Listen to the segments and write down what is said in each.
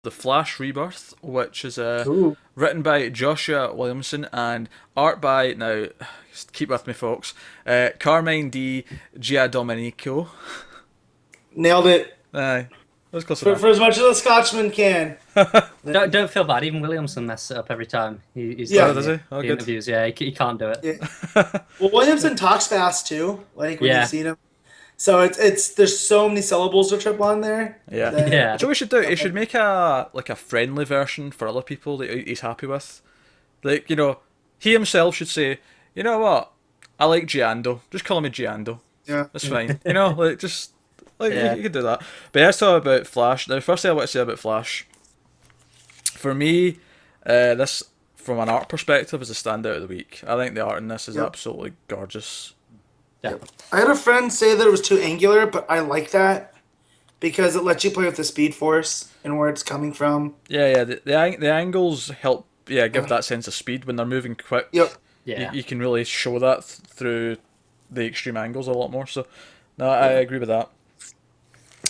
The Flash Rebirth, which is Ooh. written by Joshua Williamson and art by, now, keep with me folks, Carmine Di Giandomenico. Nailed it. Aye, that's close For enough. as much as a Scotsman can. Don't feel bad. Even Williamson messes it up every time. He's Yeah. Oh, telling does you he? Oh, the good. interviews. Yeah, he can't do it. Yeah. Well, Williamson talks fast too. Like when you've Yeah, seen him. So it's there's so many syllables to trip on there Yeah. that yeah, So we should do? He should make a friendly version for other people that he's happy with. Like, he himself should say, you know what? I like Giando. Just call me Giando. yeah. That's fine. Like just like Yeah. you could do that. But yeah, let's talk about Flash. Now, the first thing I want to say about Flash, for me, this from an art perspective is the standout of the week. I think the art in this is Yep. absolutely gorgeous. yeah. I had a friend say that it was too angular, but I like that because it lets you play with the speed force and where it's coming from. Yeah. The angles help. Yeah, give that sense of speed when they're moving quick. Yep. Yeah. You can really show that through the extreme angles a lot more. So, no, I agree with that.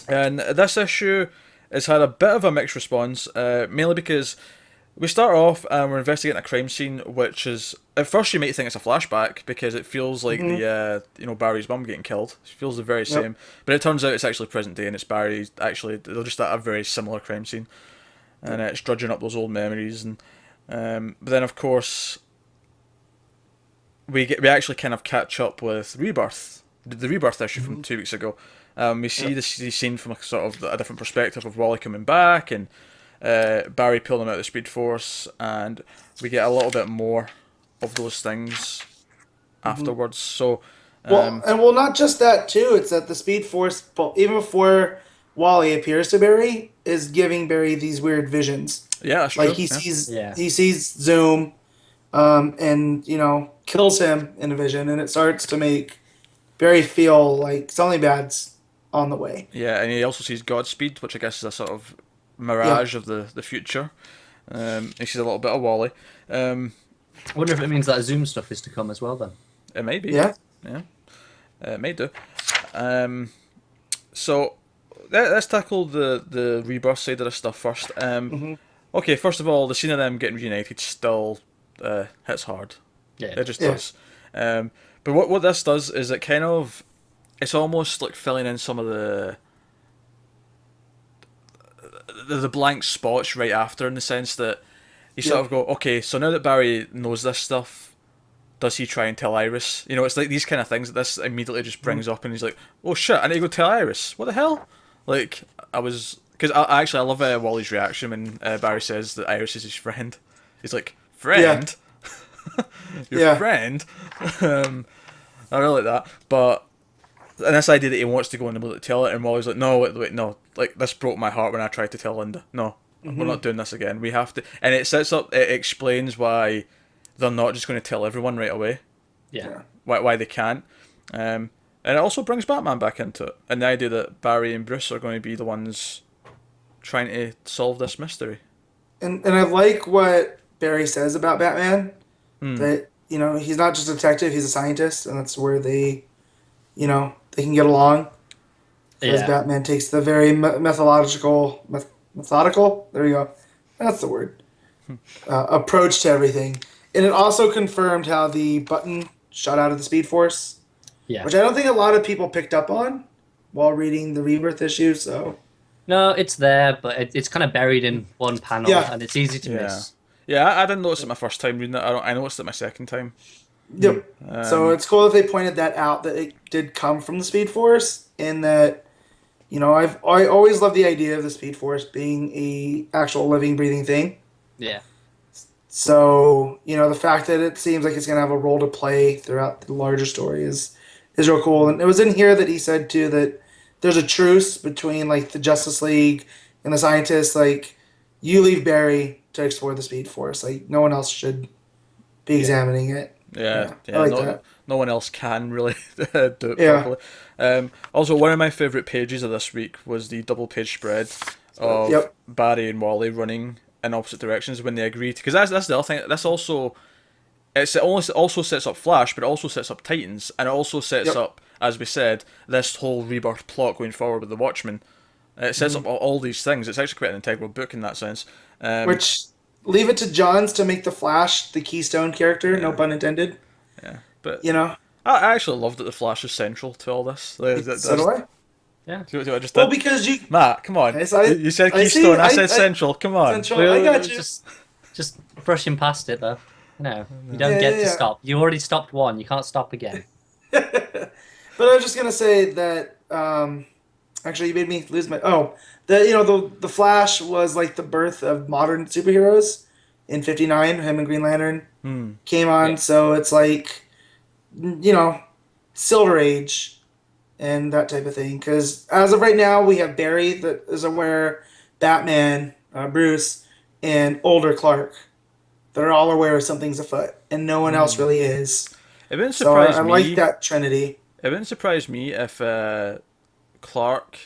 And this issue has had a bit of a mixed response, mainly because we start off and we're investigating a crime scene, which is at first you might think it's a flashback because it feels like the Barry's mum getting killed. It feels the very same, but it turns out it's actually present day and it's Barry. Actually, they're just at a very similar crime scene, and it's drudging up those old memories. And but then of course we actually kind of catch up with Rebirth, the Rebirth issue from 2 weeks ago. We see the scene from a sort of a different perspective of Wally coming back and Barry pulling him out of the Speed Force, and we get a little bit more of those things afterwards. So, Well, not just that too. It's that the speed force, even before Wally appears to Barry, is giving Barry these weird visions. yeah, that's Like true. Yeah. Yeah. he sees Zoom, and kills him in a vision, and it starts to make Barry feel like something bad's on the way. Yeah, and he also sees Godspeed, which I guess is a sort of mirage of the future. He sees a little bit of Wally. I wonder if it means that Zoom stuff is to come as well. Then. It may be. Yeah. Yeah. It may do. So let's tackle the Rebirth side of the stuff first. Okay, first of all, the scene of them getting reunited still hits hard. Yeah. It just Yeah. does. But what this does is it's almost like filling in some of the blank spots right after, in the sense that you sort of go, okay, so now that Barry knows this stuff, does he try and tell Iris? It's like these kind of things that this immediately just brings up, and he's like, oh shit, I need to go tell Iris. What the hell? Like, because I love Wally's reaction when Barry says that Iris is his friend. He's like, friend? Your Yeah. friend? I really like that. But, and this idea that he wants to go and tell it, and Wally's like, no, wait, no. Like, this broke my heart when I tried to tell Linda. No, we're not doing this again. We have to. And it explains why they're not just going to tell everyone right away. Yeah. Why they can't. And it also brings Batman back into it. And the idea that Barry and Bruce are going to be the ones trying to solve this mystery. And I like what Barry says about Batman. That, he's not just a detective, he's a scientist, and that's where they can get along. As Yeah. Batman takes the very methodical, there you go, that's the word, approach to everything. And it also confirmed how the button shot out of the Speed Force, Yeah. which I don't think a lot of people picked up on while reading the Rebirth issue, so... No, it's there, but it's kind of buried in one panel, Yeah. and it's easy to Yeah. miss. Yeah, I didn't notice it my first time reading it. I noticed it my second time. Yep. So it's cool that they pointed that out, that it did come from the Speed Force, and that, I always love the idea of the Speed Force being a actual living, breathing thing. Yeah. So, the fact that it seems like it's going to have a role to play throughout the larger story is real cool. And it was in here that he said, too, that there's a truce between, like, the Justice League and the scientists. Like, you leave Barry to explore the Speed Force. Like, no one else should be examining it. Yeah, I like no, that. no one else can really do it Yeah. properly. Also, one of my favourite pages of this week was the double page spread of Yep. Barry and Wally running in opposite directions when they agreed. Because that's the other thing. This also also sets up Flash, but it also sets up Titans, and it also sets Yep. up, as we said, this whole Rebirth plot going forward with the Watchmen. It sets up all these things. It's actually quite an integral book in that sense. Which leave it to Johns to make the Flash the keystone character. No pun intended. Yeah, but You know, I actually love that the Flash is central to all this. so do I. Yeah. See what I just Well, did? because you Matt, come on. Yes, I- You said I see, Keystone, I I- said I- Central. Come on. Central. I got you. Just brushing past it though. No, you don't Yeah, get yeah, to yeah. stop. You already stopped one. You can't stop again. But I was just gonna say that. Actually, you made me lose my. Oh, the Flash was like the birth of modern superheroes in '59. Him and Green Lantern came on, Yeah. so it's like, Silver Age and that type of thing. Because as of right now, we have Barry that is aware, Batman, Bruce, and older Clark. They're all aware something's afoot, and no one else really is. It wouldn't So I surprise me. like that trinity. It wouldn't surprise me if Clark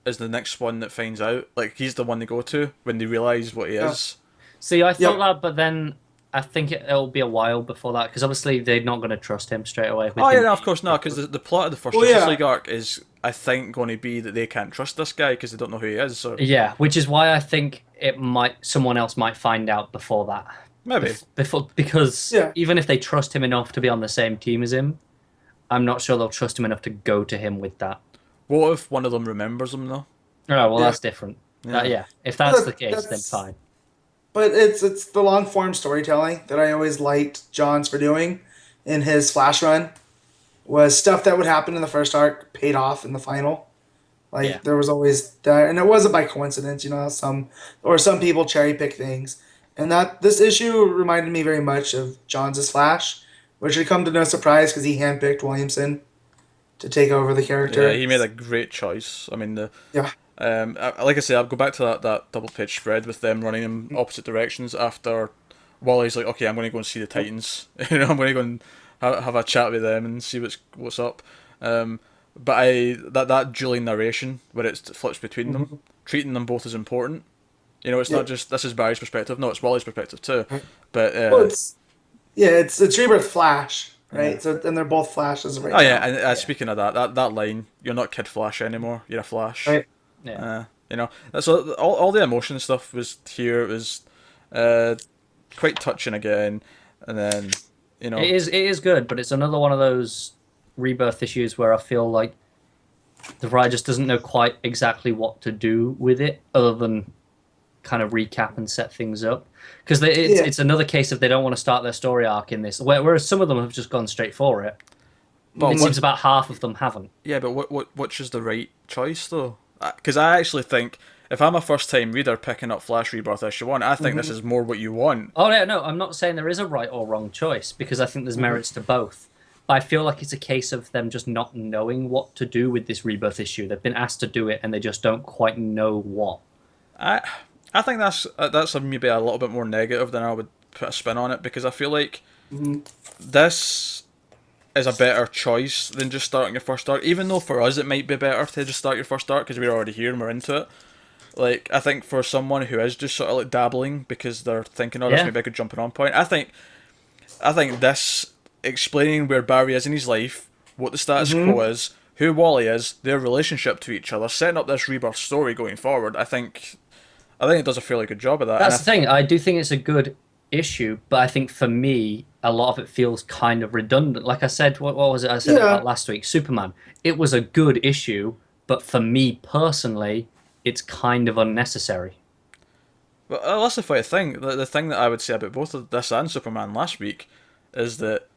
is the next one that finds out. Like, he's the one they go to when they realise what he is. See, I thought Yep. that, but then I think it'll be a while before that because obviously they're not going to trust him straight away. With Oh, yeah, him no, of being- course not, because the plot of the first Well, Justice yeah. League arc is, I think, going to be that they can't trust this guy because they don't know who he is. So Yeah, which is why I think someone else might find out before that. maybe. Because Yeah. even if they trust him enough to be on the same team as him, I'm not sure they'll trust him enough to go to him with that. What if one of them remembers him, though? Oh, well, Yeah. that's different. Yeah. Yeah, if that's Well, the case, then that's- fine. But it's the long form storytelling that I always liked Johns for doing in his Flash run. Was stuff that would happen in the first arc paid off in the final. Like Yeah. there was always that, and it wasn't by coincidence. Some people cherry pick things, and that this issue reminded me very much of Johns' Flash, which should come to no surprise because he handpicked Williamson to take over the character. Yeah, he made a great choice. I mean, Yeah. like I say, I'll go back to that double page spread with them running in opposite directions after Wally's like, okay, I'm going to go and see the Titans. I'm going to go and have a chat with them and see what's up. But that dueling narration where it flips between them, treating them both as important. It's not just this is Barry's perspective. No, it's Wally's perspective too. But Well, it's Rebirth Flash, right? Yeah. So and they're both Flashes right oh now. yeah, and speaking of that line, you're not Kid Flash anymore. You're a Flash. Right. Yeah. So all the emotion stuff was here. It was quite touching again, and then It is good, but it's another one of those Rebirth issues where I feel like the writer just doesn't know quite exactly what to do with it, other than kind of recap and set things up. Because it's another case of they don't want to start their story arc in this, whereas some of them have just gone straight for it. But It seems about half of them haven't. Yeah, but which is the right choice though? Because I actually think if I'm a first time reader picking up Flash Rebirth issue 1, I think this is more what you want. Oh yeah, no, I'm not saying there is a right or wrong choice because I think there's merits to both. But I feel like it's a case of them just not knowing what to do with this Rebirth issue. They've been asked to do it and they just don't quite know what. I think that's maybe a little bit more negative than I would put a spin on it, because I feel like this is a better choice than just starting your first arc. Even though for us it might be better to just start your first arc because we're already here and we're into it. Like, I think for someone who is just sort of like dabbling because they're thinking, oh, this Yeah. may be a good jumping on point. I think this explaining where Barry is in his life, what the status quo is, who Wally is, their relationship to each other, setting up this Rebirth story going forward. I think it does a fairly good job of that. That's the thing. I do think it's a good issue, but I think for me, a lot of it feels kind of redundant. Like I said, what was it I said about last week? Superman. It was a good issue, but for me personally, it's kind of unnecessary. Well, that's the funny thing. The thing that I would say about both of this and Superman last week is that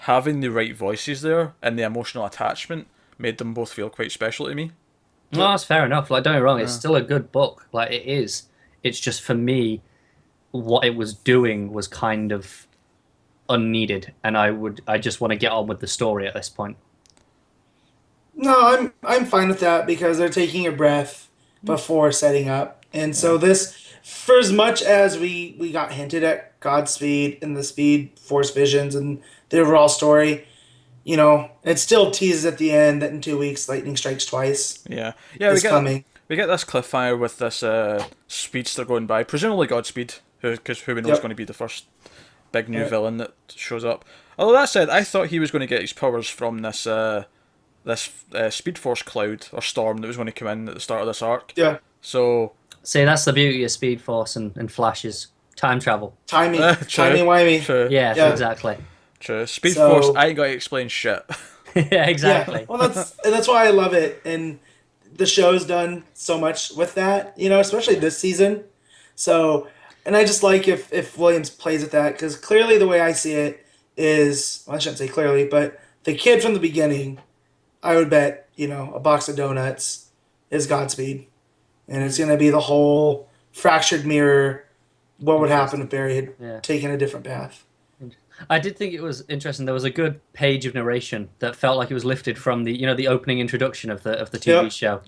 having the right voices there and the emotional attachment made them both feel quite special to me. No, that's fair enough. Like, don't get me wrong, it's still a good book. Like, it is. It's just for me, what it was doing was kind of unneeded, and I just want to get on with the story at this point. No, I'm fine with that because they're taking a breath before setting up. And so this, for as much as we got hinted at Godspeed and the Speed Force visions and the overall story, it still teases at the end that in 2 weeks Lightning strikes twice. Yeah, It's coming. We get this cliffhanger with this speedster going by, presumably Godspeed, who we know is going to be the first big new villain that shows up. Although that said, I thought he was going to get his powers from this this Speed Force cloud or storm that was going to come in at the start of this arc. Yeah. So See, that's the beauty of Speed Force and Flashes. Time travel. Timey, true, timey-wimey. true, Yeah, Yeah. exactly. true. Speed So- Force, I ain't got to explain shit. Yeah, exactly. Yeah. Well, that's why I love it, and the show's done so much with that, especially this season. So, and I just like if Williams plays at that, because clearly the way I see it is, well, I shouldn't say clearly, but the kid from the beginning, I would bet, a box of donuts is Godspeed, and it's going to be the whole fractured mirror. What would happen if Barry had Yeah. taken a different path? I did think it was interesting. There was a good page of narration that felt like it was lifted from the opening introduction of the TV Yep. show.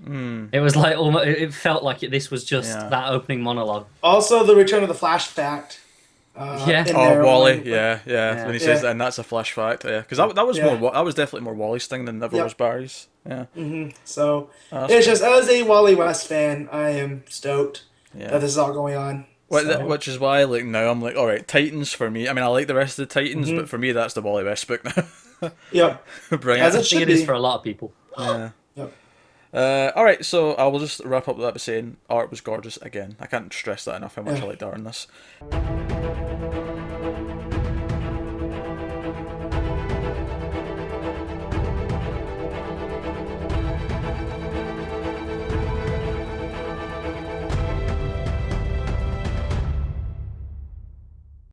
It was like almost. It felt like this was just Yeah. that opening monologue. Also, the return of the Flash fact. Yeah. in Oh, there Wally, when- yeah. When he says, Yeah. and that's a flash fact, yeah, because that was Yeah. that was definitely more Wally's thing than ever Yep. was Barry's. Yeah, So that's it's just, as a Wally West fan, I am stoked yeah. that this is all going on. Which, So, which is why, like, now I'm like, all right, Titans for me. I mean, I like the rest of the Titans, Mm-hmm. but for me, that's the Wally West book now. yep. Bring As it. I it think should it is be. for a lot of people. Yeah. Yep. All right, so I will just wrap up with that by saying art was gorgeous again. I can't stress that enough how much I liked art in this.